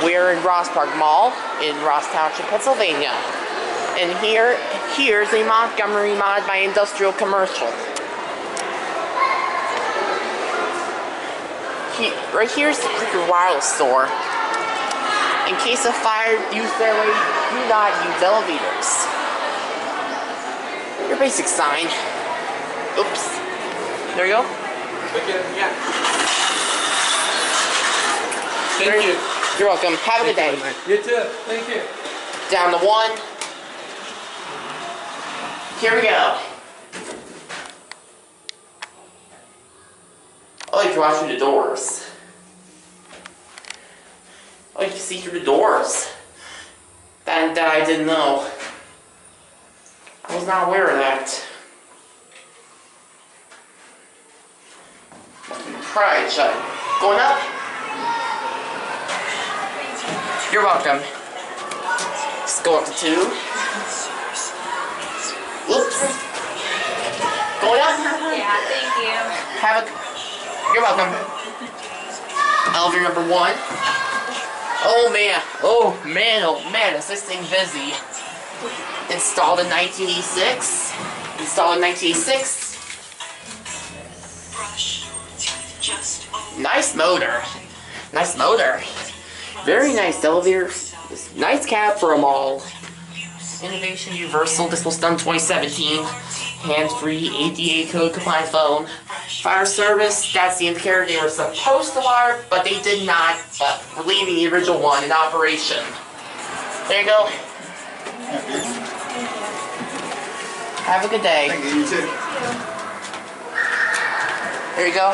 We're in Ross Park Mall in Ross Township, Pennsylvania. And here's a Montgomery mod by Industrial Commercial. Right here's the Clicker Wireless store. In case of fire, use stairway, do not use elevators. Your basic sign. Oops. There you go. Okay, yeah. Thank you. You're welcome. Have a good day. You too. Thank you. Down to 1. Here we go. Oh, you can watch through the doors. Oh, you can see through the doors. That I didn't know. I was not aware of that. Pry it shut. Going up? You're welcome. Let's go up to 2. Whoops. Going up? Yeah, thank you. You're welcome. Elevator number 1. Oh man. Oh man, is this thing busy. Installed in 1986. Installed in 1986. Nice motor. Nice motor. Very nice elevator. Nice cab for a mall. Innovation Universal. This was done 2017. Hands-free, ADA code compliant phone. Fire service. That's the indicator they were supposed to wire, but they did not. But we're leaving the original one in operation. There you go. Have a good day. Thank you. You too. There you go.